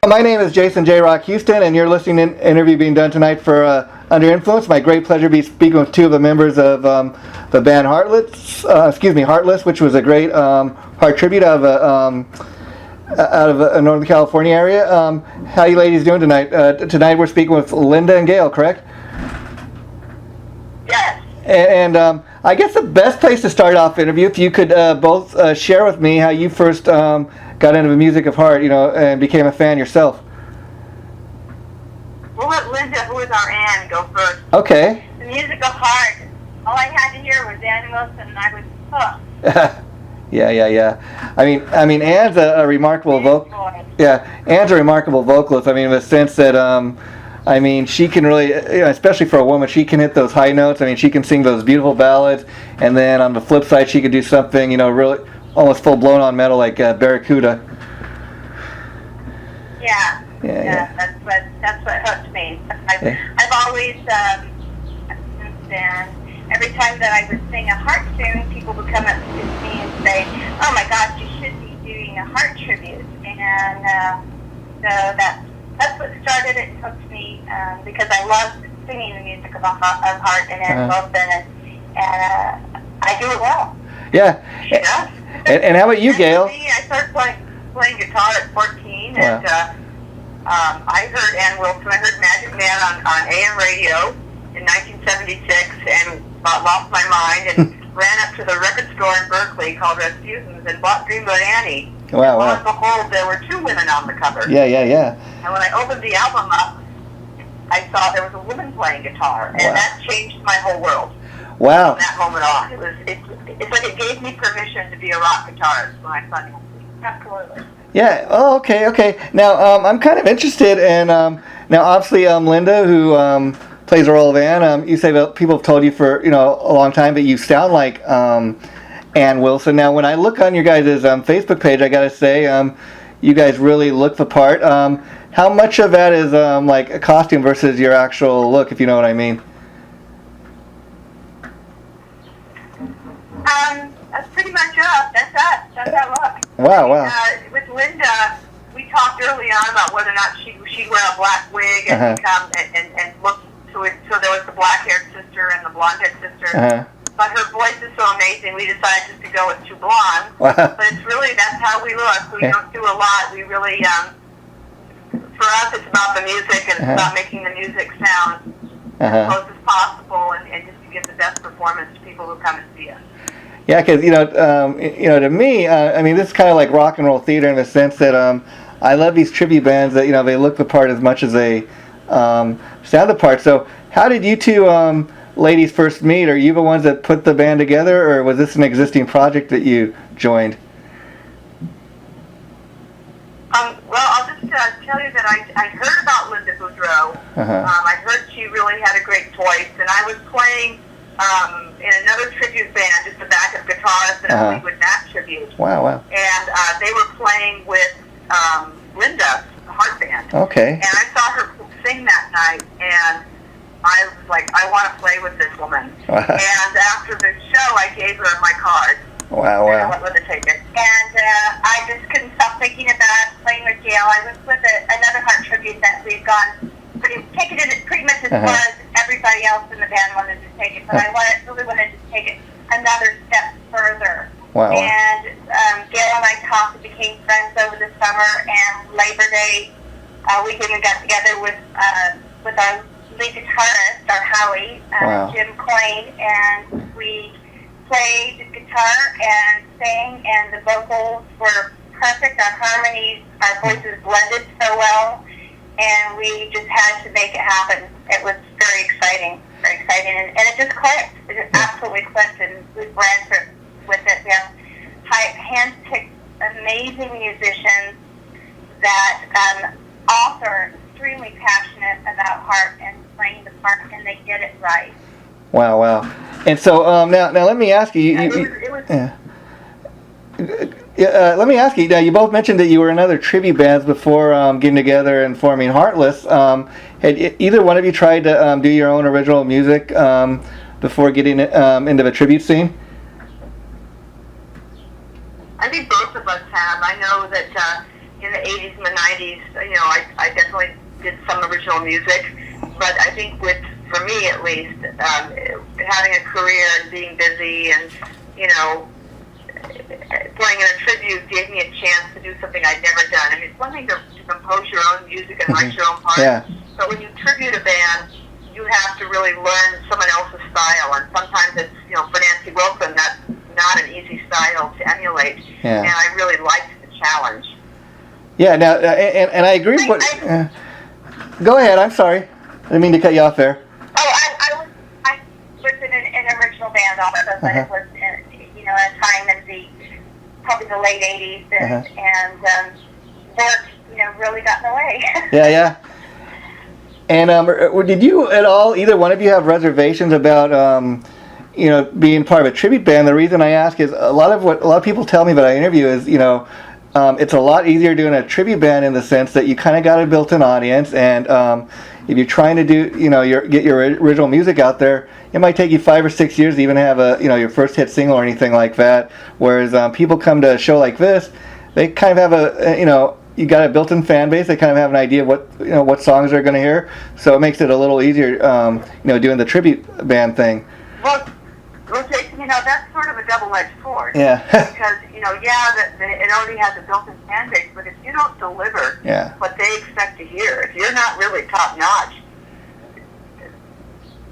My name is Jason JROCK Houston, and you're listening to an interview being done tonight for Under Influence. My great pleasure to be speaking with two of the members of the band Heartless, which was a great hard tribute out of a Northern California area. How you ladies doing tonight? Tonight we're speaking with Linda and Gail, correct? Yes. And I guess the best place to start off the interview, if you could both share with me how you first got into the music of Heart, and became a fan yourself. We'll let Linda, who is our Ann, go first. Okay. The music of Heart. All I had to hear was Ann Wilson, and I was hooked. Yeah. I mean, Ann's a remarkable Ann's a remarkable vocalist. I mean, in the sense that, she can really, especially for a woman, she can hit those high notes. I mean, she can sing those beautiful ballads, and then on the flip side, she could do something, really almost full blown on metal like Barracuda. Yeah. That's what hooked me. I've always, and every time that I would sing a Heart tune, people would come up to me and say, "Oh my gosh, you should be doing a Heart tribute." And so that's what started it, hooked me, because I love singing the music of Heart and Ann Wilson, and I do it well. Yeah. She does. And how about you, Gail? I started playing guitar at 14, and I heard Ann Wilson. I heard Magic Man on AM radio in 1976, and lost my mind and ran up to the record store in Berkeley called Rasputin's and bought Dreamboat Annie. Wow. Lo and behold, there were two women on the cover. Yeah. And when I opened the album up, I saw there was a woman playing guitar, and that changed my whole world. Wow. From that moment on, it's like it gave me permission to be a rock guitarist when I saw it. Absolutely. Yeah. Oh, okay. Now, I'm kind of interested in now. Obviously, Linda, who plays the role of Ann. You say that people have told you for a long time that you sound like Ann Wilson. Now, when I look on your guys' Facebook page, I gotta say, you guys really look the part. How much of that is like a costume versus your actual look, if you know what I mean? That's pretty much us. That's us. That's our look. Wow. With Linda, we talked early on about whether or not she'd wear a black wig and become and look to it. So there was the black-haired sister and the blonde-haired sister. But her voice is so amazing, we decided just to go with two blondes. Wow. But it's really, that's how we look. We don't do a lot. We really, for us, it's about the music, and it's about making the music sound as close as possible, and just to give the best performance to people who come and see us. Yeah, because to me, this is kind of like rock and roll theater in the sense that I love these tribute bands that they look the part as much as they sound the part. So, how did you two ladies first meet? Are you the ones that put the band together, or was this an existing project that you joined? Well, I'll just tell you that I heard about Linda Boudreau. I heard she really had a great voice, and I was playing in another tribute band, just a backup guitarist in a Fleetwood Mac tribute. Wow. And they were playing with Linda, the Heart band. Okay. And I saw her sing that night, and I was like, I want to play with this woman. And after the show, I gave her my card. Wow. And I went with a ticket. And I just couldn't stop thinking about playing with Gail. I was with another Heart tribute that we've gone taken it pretty much as far as everybody else in the band wanted to take it, but I really wanted to take it another step further. Wow. And Gail and I talked and became friends over the summer, and Labor Day weekend we got together with our lead guitarist, our Howie, Jim Coyne, and we played guitar and sang, and the vocals were perfect, our harmonies, our voices blended so well, and we just had to make it happen. It was very exciting, and it just clicked. It just absolutely clicked, and we ran with it. We have hand-picked amazing musicians that also are extremely passionate about Heart and playing the part, and they did it right. Wow. And so now let me ask you. Let me ask you. Now, you both mentioned that you were in other tribute bands before getting together and forming Heartless. Had either one of you tried to do your own original music before getting into the tribute scene? I think both of us have. I know that in the 80s and the 90s, I definitely did some original music, but I think for me at least, having a career and being busy and, playing in a tribute gave me a chance to do something I'd never done. I mean, it's one thing to compose your own music and write your own parts, but when you tribute a band, you have to really learn someone else's style, and sometimes it's, for Nancy Wilson, that's not an easy style to emulate, and I really liked the challenge. Yeah, now, and I agree with what... go ahead, I'm sorry. I didn't mean to cut you off there. Oh, I was in an original band also, but it was, at a time in probably the late 80s, and work, really got in the way. Yeah. And did you at all, either one of you, have reservations about, being part of a tribute band? The reason I ask is a lot of people tell me that I interview is, it's a lot easier doing a tribute band in the sense that you kind of got a built-in audience, and if you're trying to do, get your original music out there, it might take you 5 or 6 years to even have your first hit single or anything like that. Whereas people come to a show like this, they kind of have you got a built-in fan base. They kind of have an idea of what songs they're going to hear, so it makes it a little easier, doing the tribute band thing. Well, Jason, that's sort of a double-edged sword. Yeah. Because it already has a built-in fan base, but if you don't deliver what they expect to hear, if you're not really top-notch,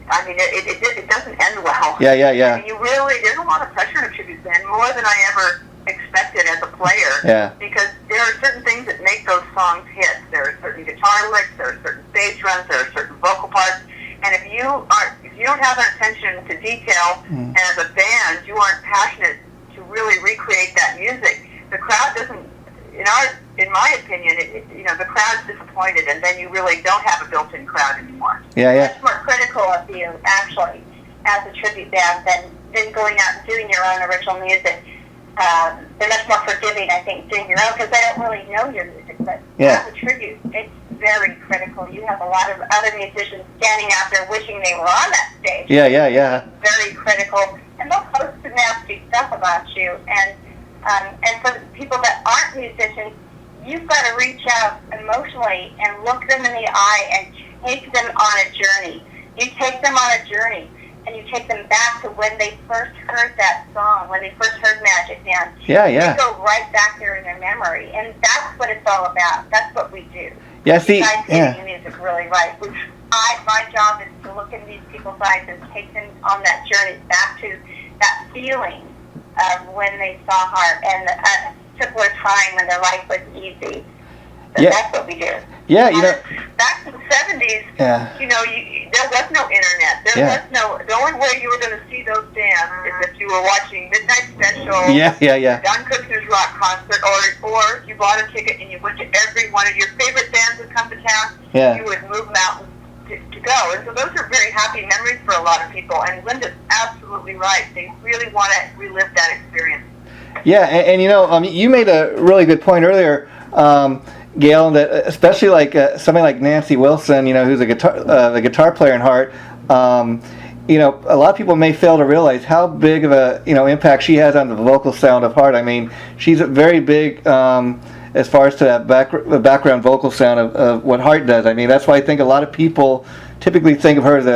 I mean, it doesn't end well. Yeah. I mean, there's a lot of pressure in a tribute band, more than I ever expected as a player. Yeah. Because there are certain things that make those songs hits. There are certain guitar licks, there are certain stage runs, there are certain vocal parts, and if you don't have an attention to detail, and as a band you aren't passionate to really recreate that music, the crowd doesn't. In my opinion, the crowd's disappointed, and then you really don't have a built-in crowd anymore. Yeah. Much more critical of you, actually, as a tribute band than going out and doing your own original music. They're much more forgiving, I think, doing your own, because they don't really know your music. But as a tribute, it's very critical. You have a lot of other musicians standing out there wishing they were on that stage. Yeah. Very critical, and they'll post some nasty stuff about you. And for people that aren't musicians, you've got to reach out emotionally and look them in the eye and take them on a journey. You take them on a journey, and you take them back to when they first heard that song, when they first heard Magic Man. Yeah. They go right back there in their memory, and that's what it's all about. That's what we do. Yeah, see, getting the music really right. My job is to look in these people's eyes and take them on that journey back to that feeling of when they saw Heart and a simpler time when their life was easy. So that's what we do. Yeah, back to the 70s, there was no internet. There was the only way you were going to see those bands is if you were watching Midnight Special, Don Kushner's rock concert, or you bought a ticket and you went to every one of your favorite bands that come to town. You would move mountains to go. And so those are very happy memories for a lot of people. And Linda's absolutely right. They really want to relive that experience. Yeah, and you made a really good point earlier, Gail, that especially like somebody like Nancy Wilson, who's a guitar player in Heart, a lot of people may fail to realize how big of a impact she has on the vocal sound of Heart. I mean, she's very big as far as to that background vocal sound of what Heart does. I mean, that's why I think a lot of people typically think of her as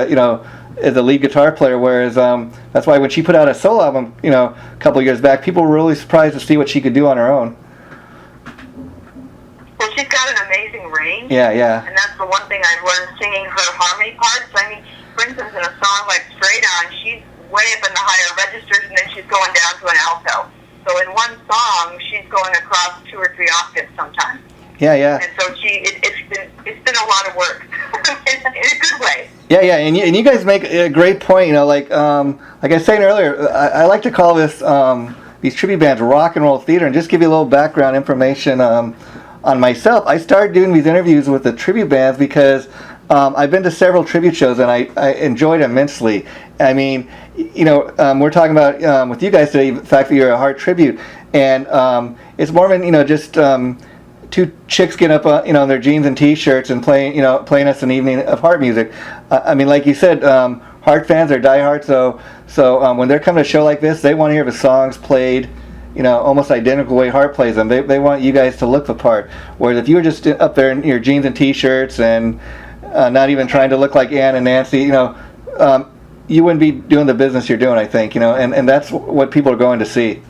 as a lead guitar player, whereas that's why when she put out a solo album, a couple of years back, people were really surprised to see what she could do on her own. Well, she's got an amazing range. Yeah. And that's the one thing I've learned singing her harmony parts. I mean, for instance, in a song like Straight On, she's way up in the higher registers, and then she's going down to an alto. So in one song, she's going across 2 or 3 octaves sometimes. Yeah. And so it's been a lot of work in a good way. Yeah, and you guys make a great point. Like I was saying earlier, I like to call this these tribute bands rock and roll theater, and just give you a little background information on myself. I started doing these interviews with the tribute bands because I've been to several tribute shows, and I enjoyed immensely. I mean, we're talking about with you guys today the fact that you're a Heart tribute, and it's more than just 2 chicks getting up in their jeans and t-shirts and playing us an evening of Heart music. I mean, like you said, Heart fans are diehard, so when they're coming to a show like this, they want to hear the songs played almost identical way Heart plays them. They want you guys to look the part. Whereas if you were just up there in your jeans and t-shirts and not even trying to look like Ann and Nancy, you wouldn't be doing the business you're doing, I think, and that's what people are going to see.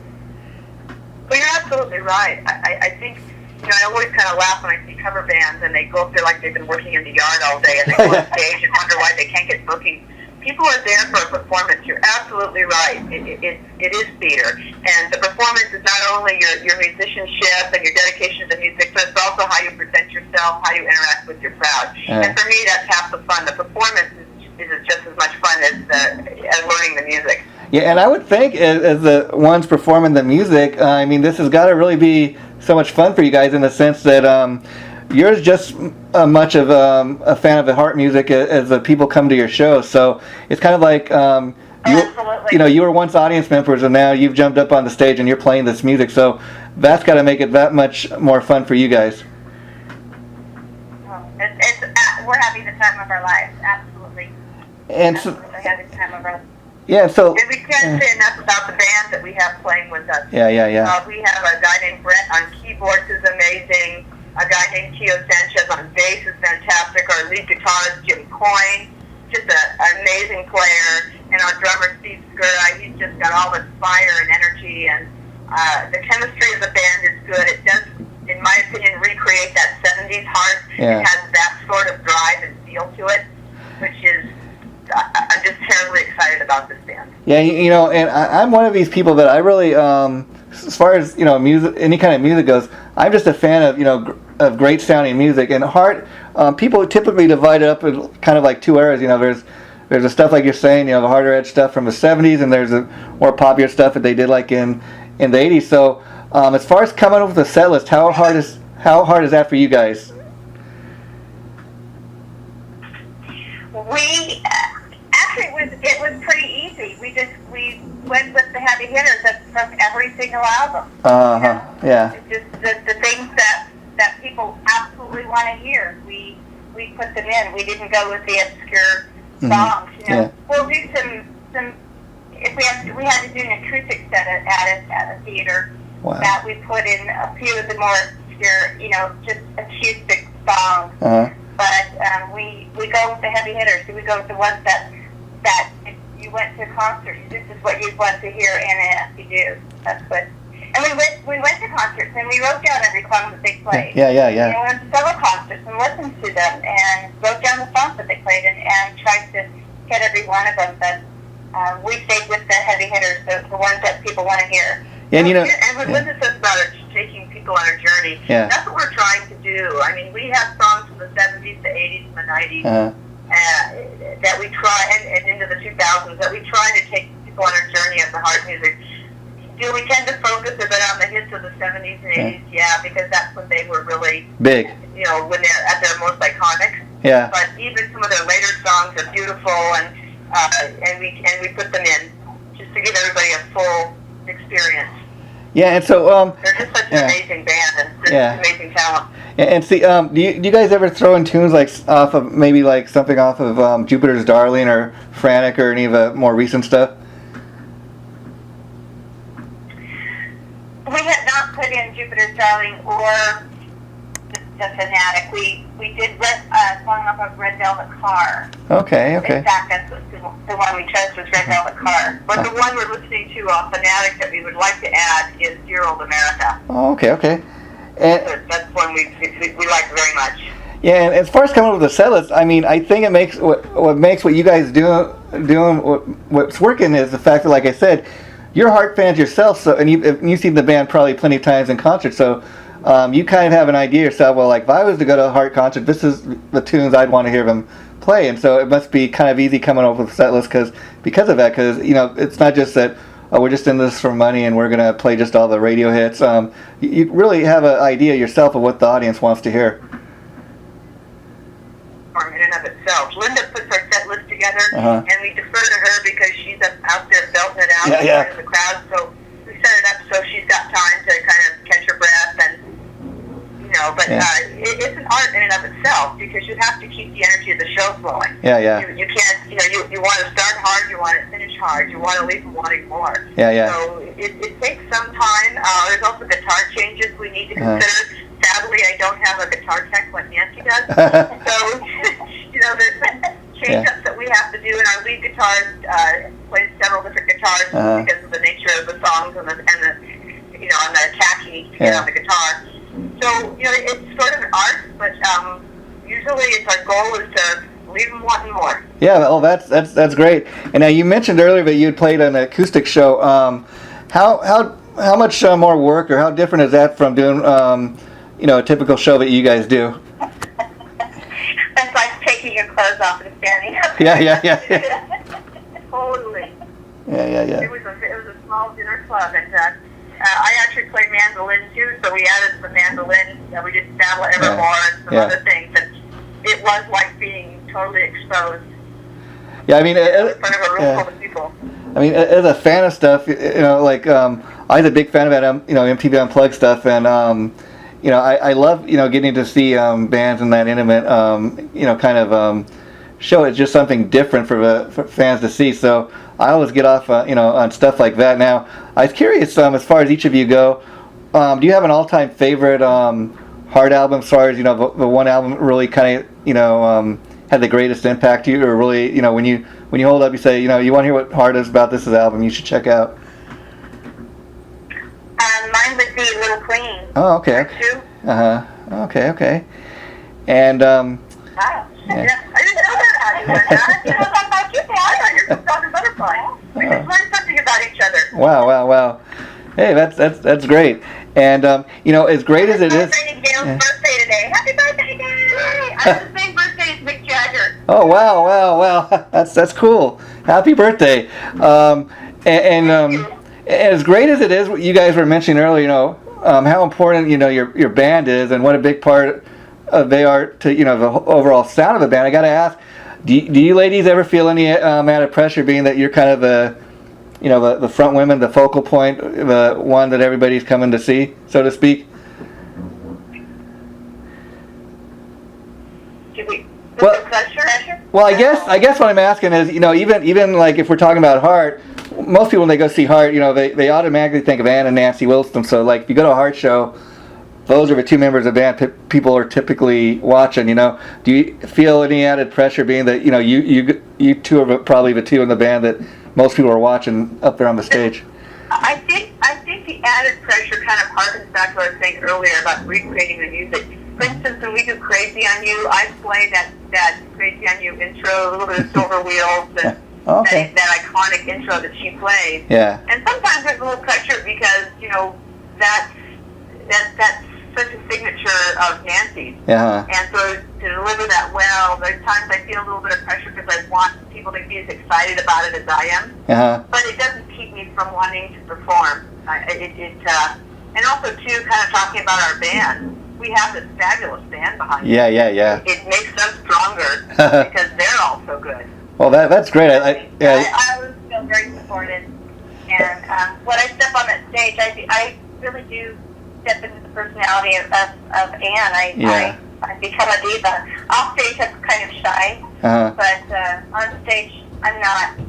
Well, you're absolutely right. I think, I always kind of laugh when I see cover bands and they go up there like they've been working in the yard all day and they go on stage and wonder why they can't get bookings. People are there for a performance. You're absolutely right. It is theater. And the performance is not only your musicianship and your dedication to the music, but it's also how you present yourself, how you interact with your crowd. Yeah. And for me, that's half the fun. The performance is just as much fun as learning the music. Yeah, and I would think as the ones performing the music, this has got to really be so much fun for you guys in the sense that you're just much of a fan of the Heart music as the people come to your show. So it's kind of like you were once audience members and now you've jumped up on the stage and you're playing this music. So that's got to make it that much more fun for you guys. We're having the time of our lives, absolutely. And absolutely having the time of our lives. Yeah, so... And we can't say enough about the band that we have playing with us. Yeah. We have a guy named Brent on keyboards who's amazing. A guy named Tio Sanchez on bass is fantastic. Our lead guitarist, Jim Coyne, just an amazing player. And our drummer, Steve Skura, he's just got all this fire and energy. And the chemistry of the band is good. It does, in my opinion, recreate that 70s Heart. Yeah. It has that sort of drive and feel to it, which is... I'm just terribly excited about this band. Yeah, and I'm one of these people that I really, as far as music, any kind of music goes, I'm just a fan of of great sounding music. And Heart, people typically divide it up in kind of like two eras. There's the stuff like you're saying, the harder edge stuff from the 70s, and there's the more popular stuff that they did like in the 80s. So as far as coming up with a set list, how hard is that for you guys? It was pretty easy. We went with the heavy hitters from every single album. Yeah. It's just the things that people absolutely want to hear. We put them in. We didn't go with the obscure songs. Yeah. We'll do some. If we had to do an acoustic set at a theater, that we put in a few of the more obscure, just acoustic songs. But we go with the heavy hitters. We go with the ones that if you went to a concert, this is what you'd want to hear NASD do. That's what. And we went to concerts and we wrote down every song that they played. Yeah. We went to several concerts and listened to them and wrote down the songs that they played and tried to hit every one of them. But we stayed with the heavy hitters, the ones that people want to hear. And and what Linda says about taking people on a journey, that's what we're trying to do. We have songs from the 70s, the 80s, and the 90s that we try, and into the 2000s, that we try to take people on a journey of the Heart music. Do we tend to focus a bit on the hits of the 70s and 80s? Yeah, because that's when they were really big. When they're at their most iconic. Yeah. But even some of their later songs are beautiful, and we put them in just to give everybody a full experience. Yeah, and so they're just such an amazing band and amazing talent. And see, do you guys ever throw in tunes like off of maybe like something off of Jupiter's Darling or Frantic or any of the more recent stuff? We had not put in Jupiter's Darling or the Fanatic. We did a song off of Red Velvet Car. Okay. In fact, that's the one we chose was Red Velvet Car. But the one we're listening to off Fanatic that we would like to add is Dear Old America. Oh, okay. And that's one we like very much. Yeah, and as far as coming up with the set list, I think it makes what makes what you guys doing what's working is the fact that, like I said, you're Heart fans yourself, so and you've seen the band probably plenty of times in concert, so you kind of have an idea yourself. Well, like if I was to go to a Heart concert, this is the tunes I'd want to hear them play, and so it must be kind of easy coming up with a set list because of that. Because it's not just that we're just in this for money and we're gonna play just all the radio hits. You really have an idea yourself of what the audience wants to hear. In and of itself, Linda puts our set list together, and we defer to her because she's out there belting it out in the crowd. So we set it up so she's got time to kind of catch her breath, and But it's an art in and of itself because you have to keep the energy of the show flowing. Yeah. You can't you know, you want to start hard, you want to finish hard, you want to leave them wanting more. Yeah. So it takes some time. There's also guitar changes we need to consider. Sadly, I don't have a guitar tech like Nancy does. So, you know, there's change-ups that we have to do, and our lead guitarist plays several different guitars because of the nature of the songs and the you know, and the attack he needs to get on the guitar. So, you know, it's sort of an art, but usually our goal is to leave them wanting more. Yeah, well, that's great. And now you mentioned earlier that you had played an acoustic show. How much more work, or how different is that from doing you know, a typical show that you guys do? That's like taking your clothes off and standing up. Yeah. Totally. Yeah. It was a small dinner club, and I actually played mandolin too, so we added some mandolin. We did Sabla Evermore and some other things, and it was like being totally exposed. Yeah, I mean, in front of a room full of people. I mean, as a fan of stuff, you know, like I was a big fan of that, you know, MTV Unplugged stuff, and you know, I love, you know, getting to see bands in that intimate, you know, kind of show. It's just something different for fans to see. So I always get off, you know, on stuff like that. Now, I was curious, as far as each of you go, do you have an all-time favorite Heart album, as far as, you know, the one album really kind of, you know, had the greatest impact to you, or really, you know, when you hold up, you say, you know, you want to hear what Heart is about, this is the album you should check out? Mine would be Little Queen. Oh, okay. Okay. And wow. Yeah. I didn't know that. You know that about you. I thought you were talking butterfly. We just learned something about each other. Wow. Hey, that's great. And you know, as great as it is. Happy birthday to Gail's birthday today. Happy birthday, Gail! I have the same birthday as Mick Jagger. Oh wow. That's cool. Happy birthday. And as great as it is, what you guys were mentioning earlier, you know, how important, you know, your band is, and what a big part they are to, you know, the overall sound of the band. I got to ask, do you ladies ever feel any added pressure, being that you're kind of the, you know, the front women, the focal point, the one that everybody's coming to see, so to speak? Well, I guess what I'm asking is, you know, even like if we're talking about Heart, most people when they go see Heart, you know, they automatically think of Ann and Nancy Wilson. So like if you go to a Heart show, those are the two members of the band people are typically watching. You know, do you feel any added pressure, being that, you know, you two are probably the two in the band that most people are watching up there on the stage? I think the added pressure kind of harkens back to what I was saying earlier about recreating the music. For instance, when we do Crazy on You, I play that Crazy on You intro, a little bit of Silver Wheels, and that iconic intro that she plays. Yeah. And sometimes there's a little pressure because, you know, that's such a signature of Nancy's. Yeah. And so to deliver that well, there's times I feel a little bit of pressure because I want people to be as excited about it as I am. But it doesn't keep me from wanting to perform. And also, too, kind of talking about our band, we have this fabulous band behind us. Yeah. It makes us stronger because they're all so good. Well, that's great. I always feel very supported. And when I step on that stage, I really do step into the personality of Anne. I become a diva. Off stage, I'm kind of shy, but on stage, I'm not.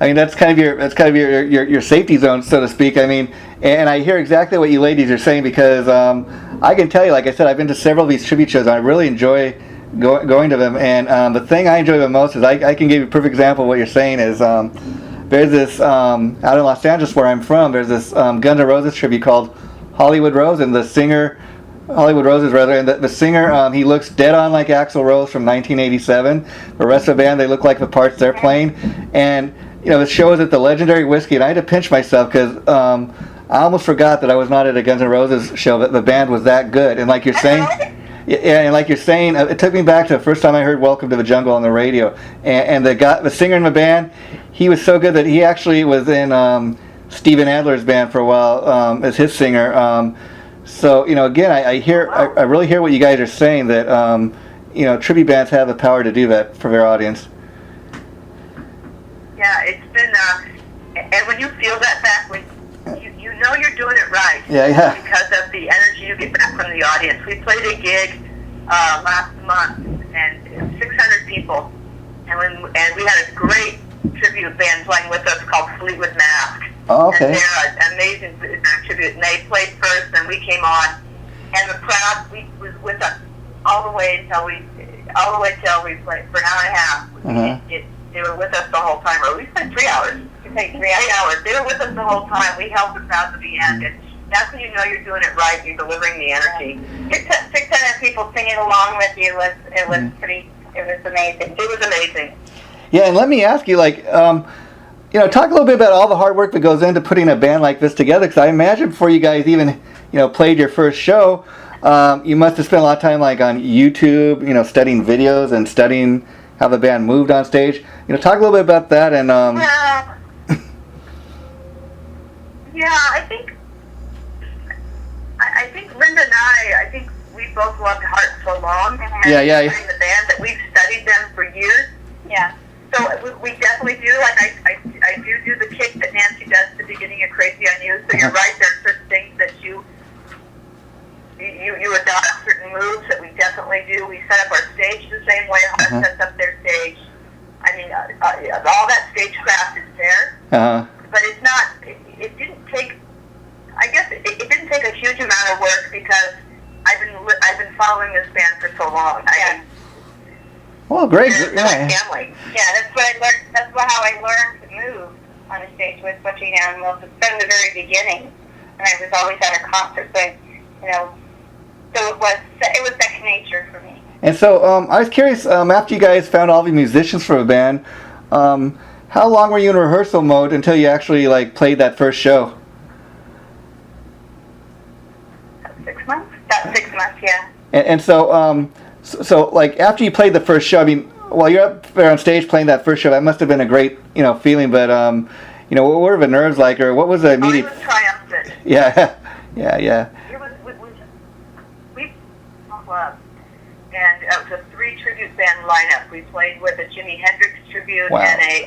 I mean, that's kind of your safety zone, so to speak. I mean, and I hear exactly what you ladies are saying, because I can tell you, like I said, I've been to several of these tribute shows, and I really enjoy going to them. And the thing I enjoy the most is I can give you a perfect example of what you're saying is there's this out in Los Angeles, where I'm from, there's this Guns N' Roses tribute called Hollywood Rose, and the singer, Hollywood Roses rather, and the singer, he looks dead on like Axl Rose from 1987. The rest of the band, they look like the parts they're playing. And you know, the show is at the legendary Whiskey, and I had to pinch myself because I almost forgot that I was not at a Guns N' Roses show, that the band was that good. And like you're saying, and like you're saying, it took me back to the first time I heard "Welcome to the Jungle" on the radio. And the singer in the band, he was so good that he actually was in Steven Adler's band for a while as his singer. So you know, again, I really hear what you guys are saying, that you know, tribute bands have the power to do that for their audience. Yeah, it's been, and when you feel that back, when you know you're doing it right. Yeah. Because of the energy you get back from the audience. We played a gig last month, and 600 people, and we had a great tribute band playing with us called Fleetwood Mac. Oh, okay. And they're an amazing tribute. And they played first, and we came on. And the crowd was with us all the way till we played for an hour and a half. They were with us the whole time, or we spent 3 hours. You say 3 hours. They were with us the whole time. We held the crowd to the end, and that's when you know you're doing it right. You're delivering the energy. 600 people singing along with you it was amazing. It was amazing. Yeah, and let me ask you, like, talk a little bit about all the hard work that goes into putting a band like this together. Because I imagine before you guys even, played your first show, you must have spent a lot of time, like, on YouTube, studying videos and studying how the band moved on stage. Talk a little bit about that. And I think Linda and I think we both loved Heart so long. Yeah. In the band that we've studied them for years. Yeah. So we definitely do. Like I do the kick that Nancy does at the beginning of Crazy on You. So you're right. There are certain things that you adopt, certain moves that we definitely do. We set up our stage the same way Heart sets up their stage. I mean, all that stagecraft is there. But it's not. It didn't take. I guess it didn't take a huge amount of work because I've been following this band for so long. Well, great. They're my family. Yeah, that's what I learned. That's how I learned to move on a stage with Switching Animals from the very beginning. And I was always at a concert, but so it was second nature for me. And so I was curious. After you guys found all the musicians for a band, how long were you in rehearsal mode until you actually played that first show? 6 months. About 6 months, yeah. And so, so after you played the first show, I mean, while you're up there on stage playing that first show, that must have been a great, feeling. But, what were the nerves like, or what was the immediate? I was triumphant. Yeah. It was we club, and it was a 3 tribute band lineup. We played with a Jimi Hendrix tribute and a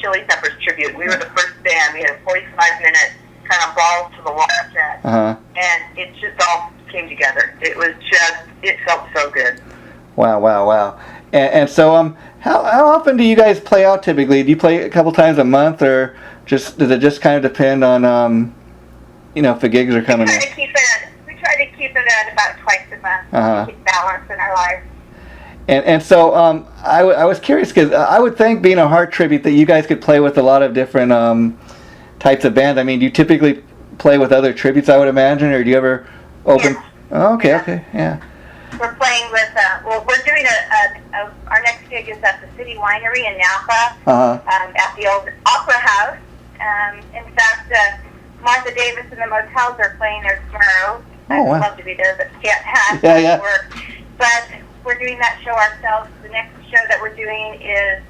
Chili Peppers tribute. We were the first band. We had a 45-minute kind of balls to the wall set, and it just all came together. It felt so good. Wow. And so, how often do you guys play out typically? Do you play a couple times a month, or does it just kind of depend on, if the gigs are coming in? We try to keep it at about twice a month to keep balance in our lives. And so, I was curious because I would think, being a Heart tribute, that you guys could play with a lot of different types of bands. I mean, do you typically play with other tributes, I would imagine, or do you ever open? Yes. Oh, okay, yeah. We're playing with, we're doing our next gig is at the City Winery in Napa, at the old Opera House. In fact, Martha Davis and the Motels are playing there tomorrow. I would love to be there, but can't have work. But we're doing that show ourselves. The next show that we're doing is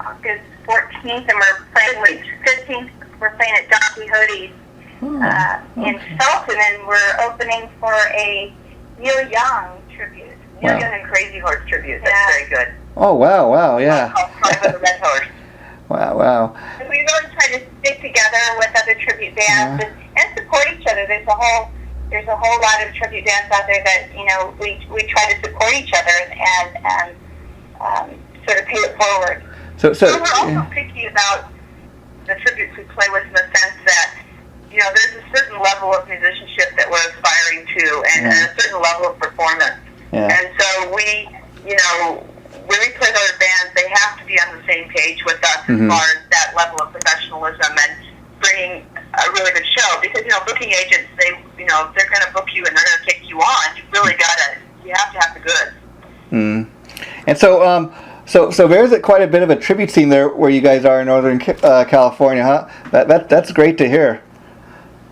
August 14th, and we're playing with 15th. We're playing at Jockey Hoodie's in Felton, and we're opening for a Neil Young tribute. Neil Young and Crazy Horse tribute. That's very good. Oh, wow, yeah. Called Pride of the Red Horse. Wow. And we really try to stick together with other tribute bands and support each other. There's a whole lot of tribute bands out there that we try to support each other and sort of pay it forward. So we're also picky about the tributes we play with, in the sense that there's a certain level of musicianship that we're aspiring to, and a certain level of performance. And so when we play with other bands, they have to be on the same page with us as far as that level of professionalism and bringing a really good show. Because booking agents, they're going to book you and they're going to take you on. You have to have the goods. And so, so there's quite a bit of a tribute scene there where you guys are in Northern California, huh? That's great to hear.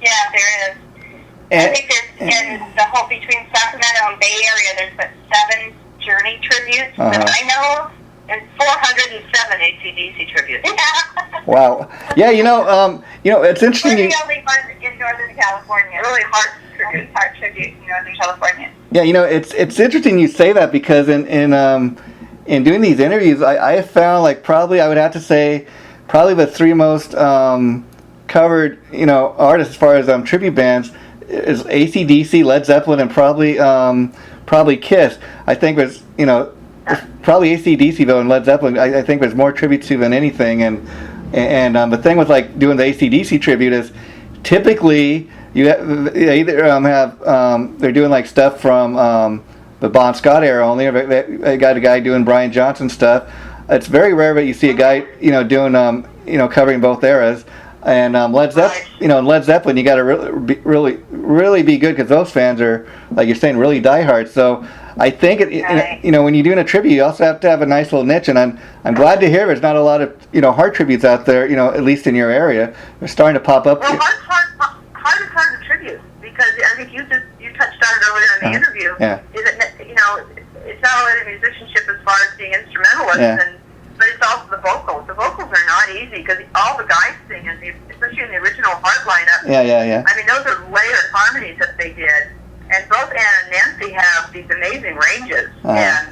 Yeah, there is. I think there's in the whole between Sacramento and Bay Area, there's about 7 Journey tributes that I know of, and 407 AC/DC tributes. Wow. Yeah, it's interesting. We're the only ones in Northern California. Really Heart tribute in Northern California. Yeah, it's interesting you say that, because in doing these interviews, I have found, probably I would have to say probably the 3 most covered artists as far as tribute bands is AC/DC, Led Zeppelin, and probably Kiss. I think there's probably AC/DC though, and Led Zeppelin. I think there's more tributes to than anything. And the thing with like doing the AC/DC tribute is typically they either have they're doing like stuff from the Bon Scott era only. Or they got a guy doing Brian Johnson stuff. It's very rare that you see a guy doing covering both eras. And Led Zeppelin, Led Zeppelin, you got to really be good because those fans are, like you're saying, really diehard. So I think when you're doing a tribute, you also have to have a nice little niche. And I'm glad to hear there's not a lot of Heart tributes out there. At least in your area, they're starting to pop up. Well, Heart is hard to tribute because I think you touched on it earlier in the interview. Yeah. Is it it's not only the musicianship as far as being instrumentalists but it's also the vocals. The vocals are not easy because all the guys sing, especially in the original Heart lineup. Yeah. I mean, those are layered harmonies that they did. And both Ann and Nancy have these amazing ranges and,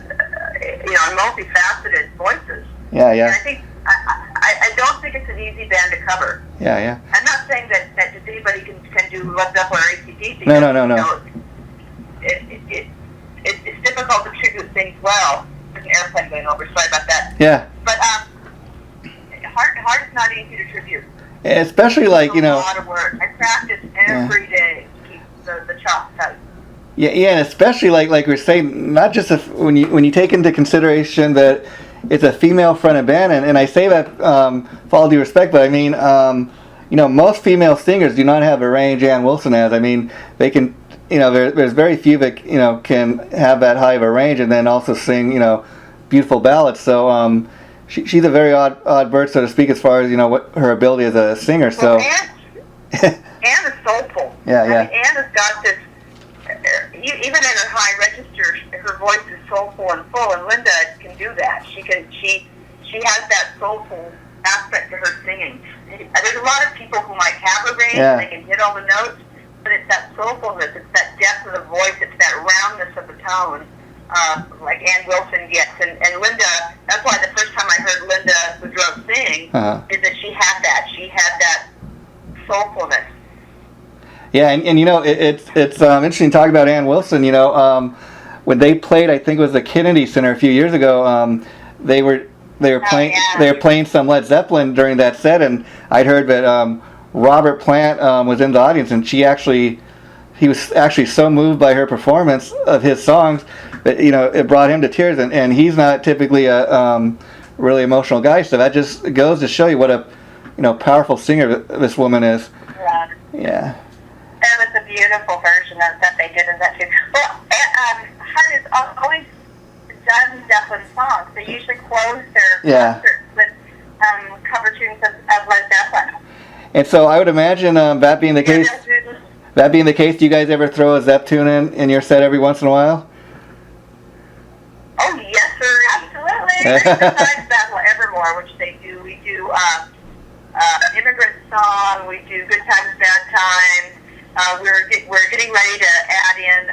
multifaceted voices. Yeah. And I think, I don't think it's an easy band to cover. Yeah. I'm not saying that just anybody can do Led Zeppelin or AC/DC. No. It's difficult to tribute things well. There's an airplane going over, sorry about that. Yeah. But Heart is not easy to tribute. Especially like, It's a lot of work. I practice every day to keep the chops tight. Yeah, and especially like we're saying, not just when you take into consideration that it's a female-fronted band, and I say that for all due respect, but I mean, most female singers do not have a range Ann Wilson has. I mean, they can, there's very few that can have that high of a range and then also sing beautiful ballads. So she's a very odd bird, so to speak, as far as what her ability as a singer. So Ann is soulful. Yeah. I mean, Ann has got this. Even in her high register, her voice is soulful and full, and Linda can do that. She has that soulful aspect to her singing. There's a lot of people who might have a range and they can hit all the notes, but it's that soulfulness, it's that depth of the voice, it's that roundness of the tone, like Ann Wilson gets. And Linda, that's why the first time I heard Linda Boudreau sing, is that she had that soulfulness. Yeah, and it's interesting to talk about Ann Wilson. When they played, I think it was the Kennedy Center a few years ago. They were playing some Led Zeppelin during that set, and I'd heard that Robert Plant was in the audience, and he was actually so moved by her performance of his songs that it brought him to tears. And he's not typically a really emotional guy, so that just goes to show you what a powerful singer this woman is. Yeah. That was a beautiful version that they did of that too. Well, Heart has always done Zeppelin songs. They usually close their concerts with cover tunes of Led Zeppelin. And so I would imagine that being the case. Do you guys ever throw a Zepp tune in your set every once in a while? Oh yes, sir, absolutely. Besides that, Evermore, which they do, we do Immigrant Song. We do Good Times, Bad Times. We're getting ready to add in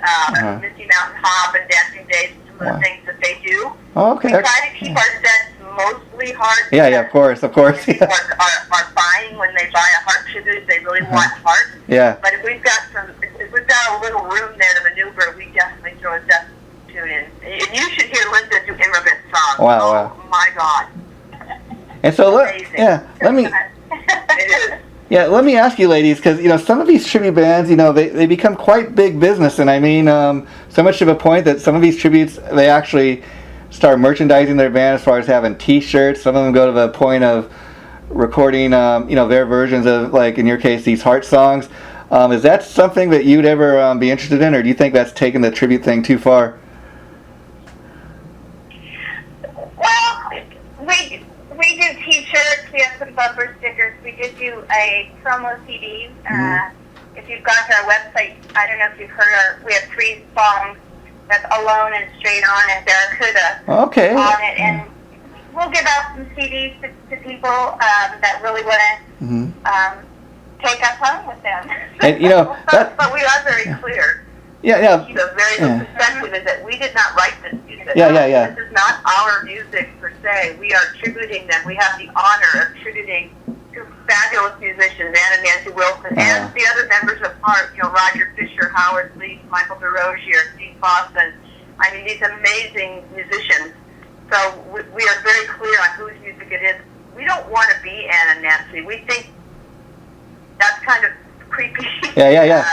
Misty Mountain Hop and Dancing Days, some of the things that they do. Oh, okay. We try to keep our sets mostly Heart. Yeah, of course. People are buying when they buy a Heart tribute. They really want Heart. Yeah. But if we've got a little room there to maneuver, we definitely throw a Zepp tune in. And you should hear Linda do Immigrant Song. Wow. Oh my God. And so let me ask you, ladies, because some of these tribute bands, they become quite big business, and I mean, so much to the point that some of these tributes, they actually start merchandising their band as far as having T-shirts. Some of them go to the point of recording, their versions of, like in your case, these Heart songs. Is that something that you'd ever be interested in, or do you think that's taking the tribute thing too far? Well, we do T-shirts. We have some bumper stickers. We did do a promo CD. If you've gone to our website, I don't know if you've heard we have 3 songs. That's Alone and Straight On and Barracuda on it. And we'll give out some CDs to people that really want to take us home with them. And, but we are very clear. Yeah. The very good perspective is that we did not write this music. Yeah. This is not our music per se. We are tributing them. We have the honor of tributing to fabulous musicians, Ann and Nancy Wilson, and the other members of Heart, Roger Fisher, Howard Leese, Michael DeRozier, Steve Fossen. I mean, these amazing musicians So we are very clear on whose music it is. We don't want to be Ann and Nancy. We think that's kind of creepy. Yeah.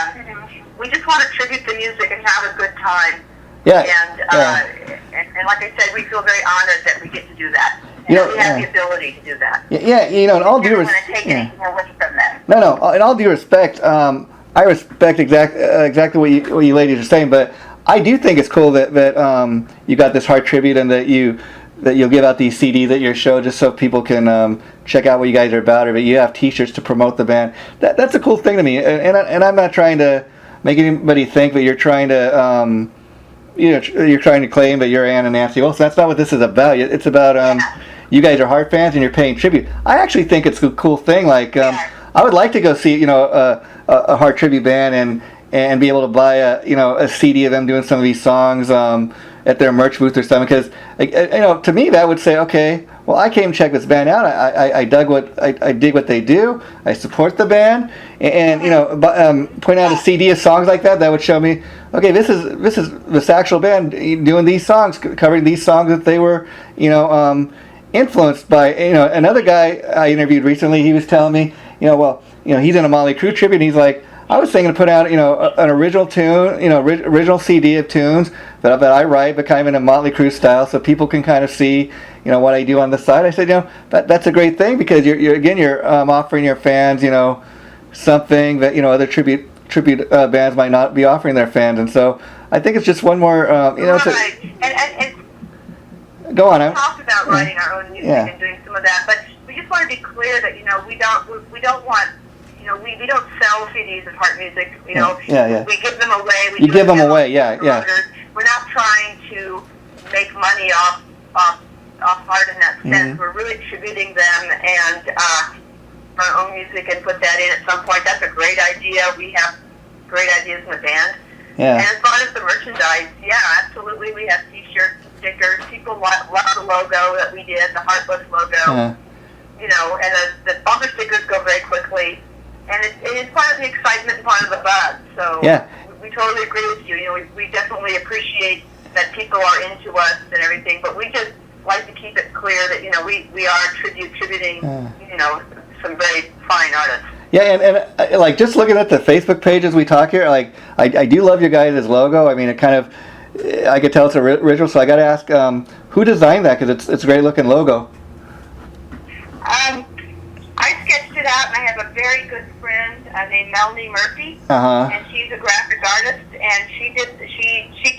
We just want to tribute the music and have a good time. Yeah. And like I said, we feel very honored that we get to do that. You know, we have the ability to do that. Yeah, you know, in all due respect. Take anything away from them. No. In all due respect, I respect exactly what you ladies are saying, but I do think it's cool that you got this heart tribute and that you'll give out these CDs at your show just so people can check out what you guys are about, or that you have T-shirts to promote the band. That's a cool thing to me, and I'm not trying to make anybody think that you're trying to you're trying to claim that you're Ann and Nancy Wilson. That's not what this is about. It's about you guys are Heart fans and you're paying tribute. I actually think it's a cool thing. Like I would like to go see a Heart tribute band and be able to buy a CD of them doing some of these songs at their merch booth or something, because to me that would say, okay, well, I came and checked this band out. I dig what they do. I support the band, and point out a CD of songs like that would show me, okay, this is this actual band doing these songs, covering these songs that they were influenced by. Another guy I interviewed recently, he was telling me, he's in a Motley Crue tribute, and he's like, I was thinking to put out, an original tune, original CD of tunes that I write, but kind of in a Motley Crue style, so people can kind of see, what I do on the side. I said, that's a great thing, because you're offering your fans, something that other tribute bands might not be offering their fans, and so I think it's just one more, Right. And go on. We talked about writing our own music and doing some of that, but we just want to be clear that we don't want. We don't sell CDs of Heart music. We give them away. You give them away, yeah. We're not trying to make money off Heart in that sense. Mm-hmm. We're really tributing them and our own music and put that in at some point. That's a great idea. We have great ideas in the band. Yeah. And as far as the merchandise, absolutely. We have T-shirts, stickers. People love the logo that we did, the Heartless logo. And the bumper stickers go very quickly. And it's part of the excitement and part of the buzz. So we totally agree with you. We definitely appreciate that people are into us and everything, but we just like to keep it clear that we are tributing some very fine artists. Yeah, and like just looking at the Facebook pages we talk here, like I do love your guys' logo. I mean, it kind of, I could tell it's original. So I got to ask, who designed that? Because it's a great looking logo. I sketched it out, and I have a very good friend named Melanie Murphy, and she's a graphic artist, and she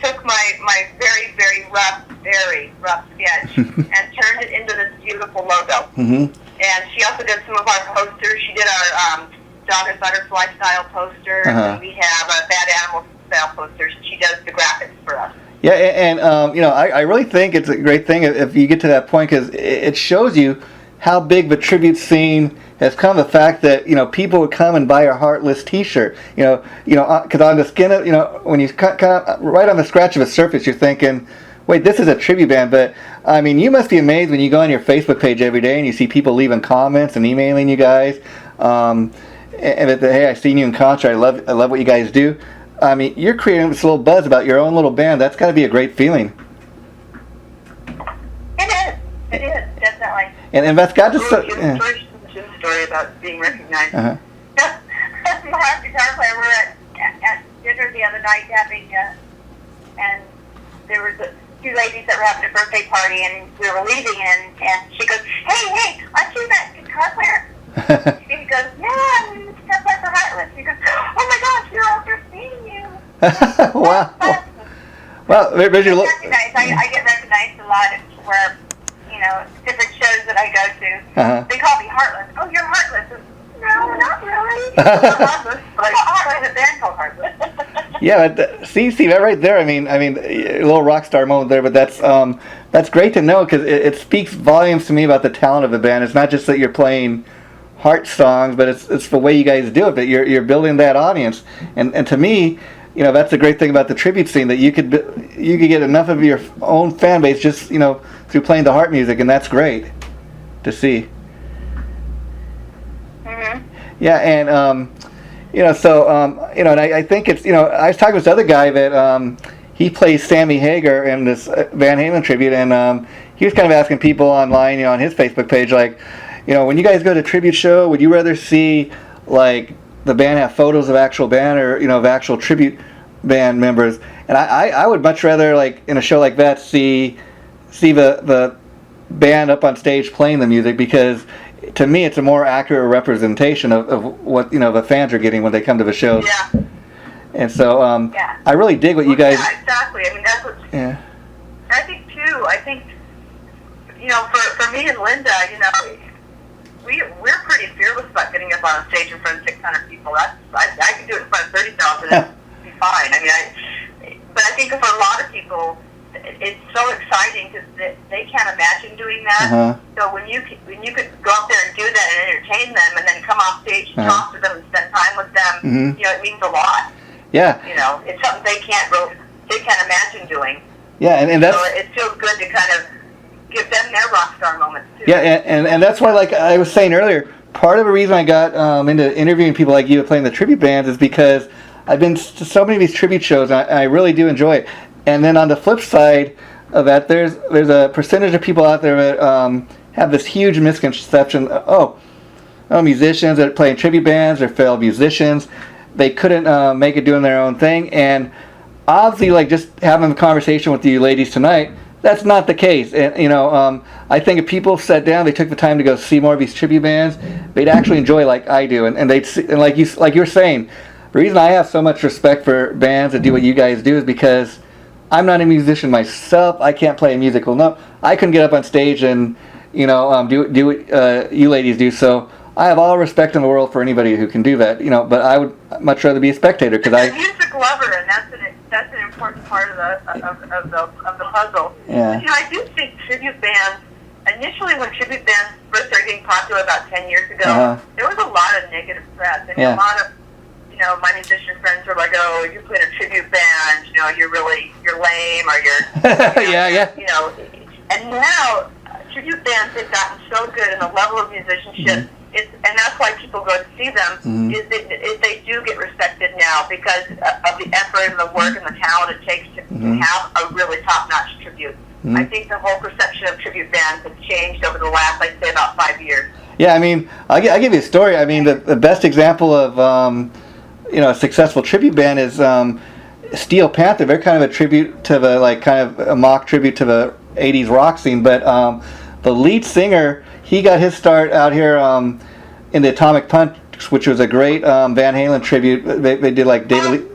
took my very, very rough sketch and turned it into this beautiful logo. Mm-hmm. And she also did some of our posters. She did our Dog and Butterfly style posters, and we have a Bad Animal style posters. She does the graphics for us. Yeah, and I really think it's a great thing if you get to that point, because it shows you how big the tribute scene has come. The fact that people would come and buy a Heartless T-shirt, because on the skin of when you kind of right on the scratch of a surface, you're thinking, wait, this is a tribute band. But I mean, you must be amazed when you go on your Facebook page every day and you see people leaving comments and emailing you guys, and that, hey, I seen you in concert. I love what you guys do. I mean, you're creating this little buzz about your own little band. That's got to be a great feeling. It is, definitely. And that's got to... Jim's story about being recognized. My guitar player, we were at dinner the other night having, and there was two ladies that were having a birthday party, and we were leaving, and she goes, hey, aren't you that guitar player? She goes, yeah, I'm the guitar player for Heartless. She goes, oh my gosh, you're all for seeing you. Wow. Well, I get recognized a lot where, different shows that I go to. They call me Heartless. Oh, you're Heartless. No, not really. Heartless. But I have a band called Heartless. Yeah, see that right there. I mean, a little rock star moment there, but that's great to know, because it speaks volumes to me about the talent of the band. It's not just that you're playing Heart songs, but it's the way you guys do it. But you're building that audience, and to me, that's the great thing about the tribute scene, that you could get enough of your own fan base just through playing the Heart music, and that's great to see. Mm-hmm. Yeah, and and I think it's I was talking to this other guy that he plays Sammy Hagar in this Van Halen tribute, and he was kind of asking people online, on his Facebook page, like, when you guys go to a tribute show, would you rather see like the band have photos of actual band or of actual tribute band members? And I would much rather, like, in a show like that, see the band up on stage playing the music, because to me it's a more accurate representation of what the fans are getting when they come to the shows. Yeah. And so I really dig what you guys. Yeah, exactly. I mean, that's what. Yeah. I think too. I think for me and Linda, we're pretty fearless about getting up on a stage in front of 600 people. I can do it in front of 30,000 and be fine. I mean, but I think for a lot of people, it's so exciting because they can't imagine doing that. Uh-huh. So when you could go up there and do that and entertain them, and then come off stage and talk to them and spend time with them, Mm-hmm. it means a lot. Yeah. It's something they can't imagine doing. Yeah, and that's. So it feels good to kind of give them their rock star moments too. Yeah, and that's why, like I was saying earlier, part of the reason I got into interviewing people like you playing the tribute bands is because I've been to so many of these tribute shows, and I really do enjoy it. And then on the flip side of that, there's a percentage of people out there that have this huge misconception. Musicians that play in tribute bands are failed musicians. They couldn't make it doing their own thing. And obviously, like, just having a conversation with you ladies tonight, that's not the case. And I think if people sat down, they took the time to go see more of these tribute bands, they'd actually enjoy like I do. And they'd see, and like you're saying, the reason I have so much respect for bands that do what you guys do is because I'm not a musician myself. I can't play a musical note. I couldn't get up on stage and do what you ladies do. So I have all respect in the world for anybody who can do that. But I would much rather be a spectator because I'm a music lover, and that's an important part of the puzzle. Yeah. But, I do think tribute bands. Initially, when tribute bands first started getting popular about 10 years ago, there was a lot of negative press. A lot of my musician friends were like, "Oh, you're playing a tribute band. You're lame, or you're." Yeah. And now tribute bands have gotten so good in the level of musicianship. And that's why people go to see them. Is they do get respected now because of the effort and the work and the talent it takes to have a really top-notch tribute. I think the whole perception of tribute bands has changed over the last, I'd say, about 5 years. Yeah, I mean, I'll give you a story. I mean, the best example of a successful tribute band is Steel Panther. They're kind of a tribute to kind of a mock tribute to the 80s rock scene. But the lead singer, he got his start out here in the Atomic Punch, which was a great Van Halen tribute. They did like David.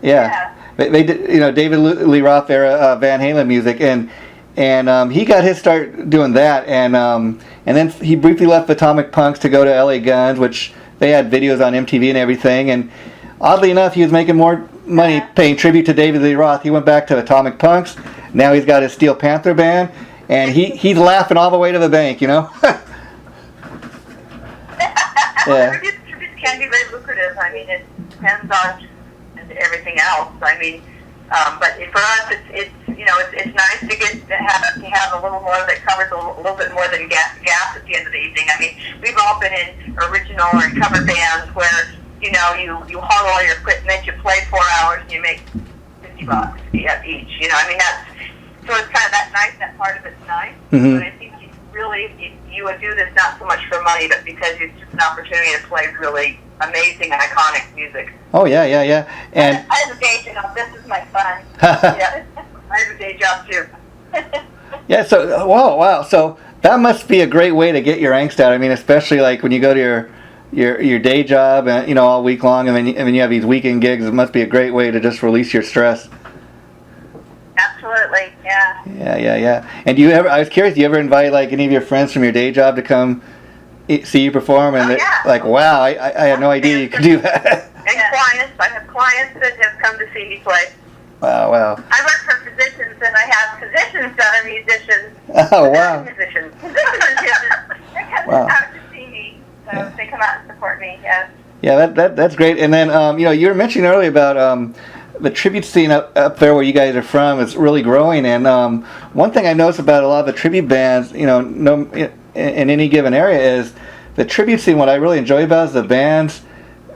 Yeah. They did David Lee Roth era Van Halen music, and he got his start doing that, and then he briefly left Atomic Punks to go to LA Guns, which they had videos on MTV and everything, and oddly enough, he was making more money paying tribute to David Lee Roth. He went back to Atomic Punks. Now he's got his Steel Panther band, and he's laughing all the way to the bank, Yeah. Tributes can be very lucrative. I mean, it depends on everything else. I mean, but for us, it's nice to have a little more that covers a little bit more than gas at the end of the evening. I mean, we've all been in original or cover bands where you haul all your equipment, you play 4 hours, and you make $50 each. I mean, so it's kind of that part of it's nice. Mm-hmm. But I think you would do this not so much for money, but because it's just an opportunity to play really amazing, iconic music. Oh yeah. And I have a day job. This is my fun. Yeah, I have a day job too. Yeah. So wow. So that must be a great way to get your angst out. I mean, especially like when you go to your day job and all week long, and then you have these weekend gigs. It must be a great way to just release your stress. Absolutely. Yeah. Yeah. And I was curious, do you ever invite like any of your friends from your day job to come see you perform? And like, wow, I had no idea you could do that. And clients, I have clients that have come to see me play. Wow. I work for physicians, and I have physicians that are musicians. Oh, wow. Musicians. They come out to see me, so they come out and support me. Yes. Yeah, that's great. And then you were mentioning earlier about the tribute scene up there where you guys are from is really growing. And one thing I noticed about a lot of the tribute bands, in any given area, is the tribute scene. What I really enjoy about is the bands.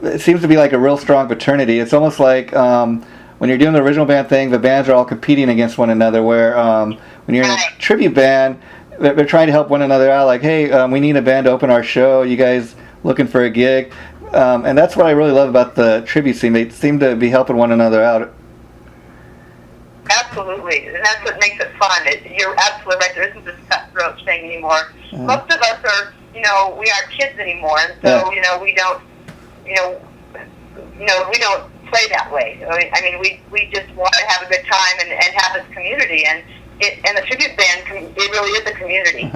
It seems to be like a real strong fraternity. It's almost like when you're doing the original band thing, the bands are all competing against one another. Where when you're in a tribute band, they're trying to help one another out. Like, hey, we need a band to open our show. You guys looking for a gig? And that's what I really love about the tribute scene. They seem to be helping one another out. Absolutely, and that's what makes it fun. You're absolutely right. There isn't this cutthroat thing anymore. Most of us are, we aren't kids anymore, and so we don't, we don't play that way. I mean, we just want to have a good time and have this community, and the tribute band, it really is a community.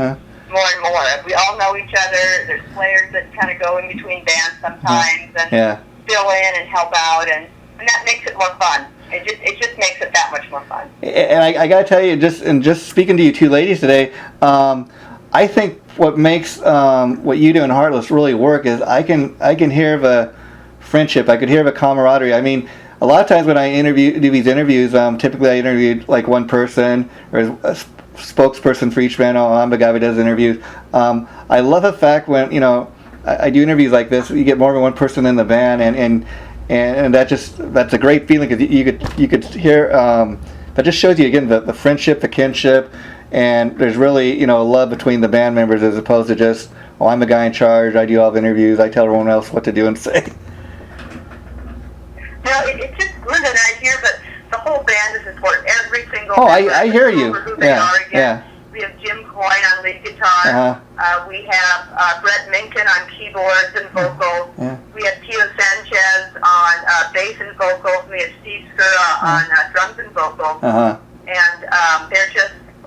More and more. We all know each other. There's players that kind of go in between bands sometimes and fill in and help out, and that makes it more fun. It just makes it that much more fun. And I got to tell you, just speaking to you two ladies today, I think what makes what you do in Heartless really work is I can hear the friendship. I could hear the camaraderie. I mean, a lot of times when I do these interviews, typically I interview like one person or a spokesperson for each band. Oh, I'm the guy who does interviews. I love the fact when I do interviews like this, you get more than one person in the band, and that's a great feeling because you could hear that just shows you again the friendship, the kinship, and there's really love between the band members as opposed to just I'm the guy in charge, I do all the interviews, I tell everyone else what to do and say. No, it's just Linda and I here, but the whole band is important. Every single member. I hear you. Yeah. We have Jim Coyne on lead guitar. We have Brett Minkin on keyboards and vocals. We have Tio Sanchez on bass and vocals. We have Steve Skura on drums and vocals. And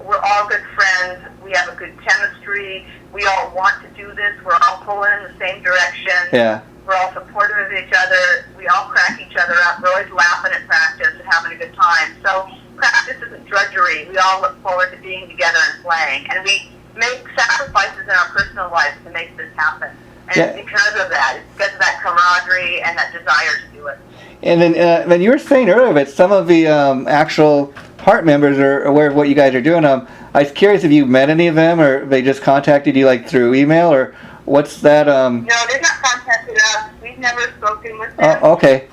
we're all good friends. We have a good chemistry. We all want to do this. We're all pulling in the same direction. We're all supportive of each other. We all crack each other up. We're always laughing at practice and having a good time. So practice isn't drudgery. We all look forward to being together and playing. And we make sacrifices in our personal lives to make this happen. And it's because of that. It's because of that camaraderie and that desire to do it. And then you were saying earlier that some of the actual Heart members are aware of what you guys are doing. I was curious if you met any of them or they just contacted you like through email or what's that? No, they've not contacted us. We've never spoken with them. Oh, okay.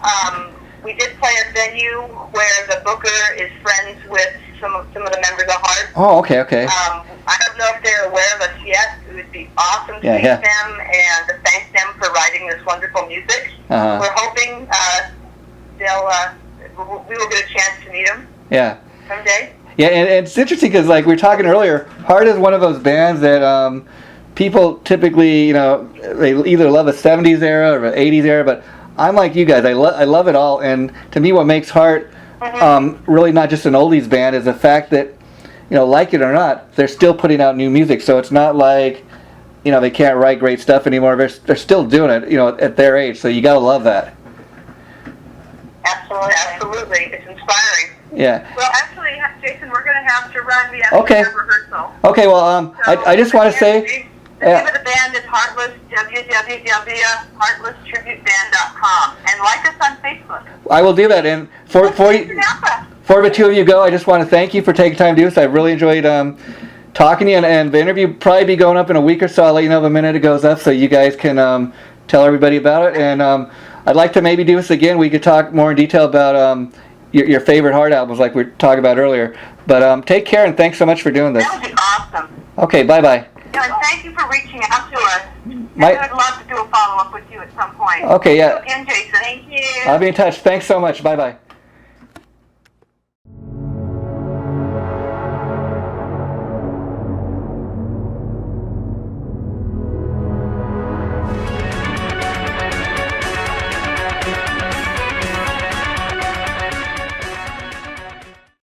We did play a venue where the booker is friends with some of the members of Heart. Oh, okay. I don't know if they're aware of us yet. It would be awesome to meet them and to thank them for writing this wonderful music. We're hoping we will get a chance to meet them. Someday. Yeah, and it's interesting because like we were talking earlier, Heart is one of those bands that people typically, they either love the 70s era or the 80s era, but I'm like you guys. I love it all, and to me what makes Heart really not just an oldies band is the fact that, like it or not, they're still putting out new music. So it's not like, they can't write great stuff anymore. They're still doing it, at their age. So you gotta love that. Absolutely. It's inspiring. Yeah. Well, actually, Jason, we're going to have to run. We have to have rehearsal. Okay, well, I just want to say... The name of the band is Heartless, www.heartlesstributeband.com. And like us on Facebook. I will do that. And for the two of you go, I just want to thank you for taking time to do this. I really enjoyed talking to you. And the interview will probably be going up in a week or so. I'll let you know the minute it goes up so you guys can tell everybody about it. And I'd like to maybe do this again. We could talk more in detail about your favorite Heart albums like we were talking about earlier. But take care and thanks so much for doing this. That would be awesome. Okay, bye-bye. Yeah, and thank you for reaching out to us. I would love to do a follow-up with you at some point. Okay, yeah. Thank you again, Jason. Thank you. I'll be in touch. Thanks so much. Bye-bye.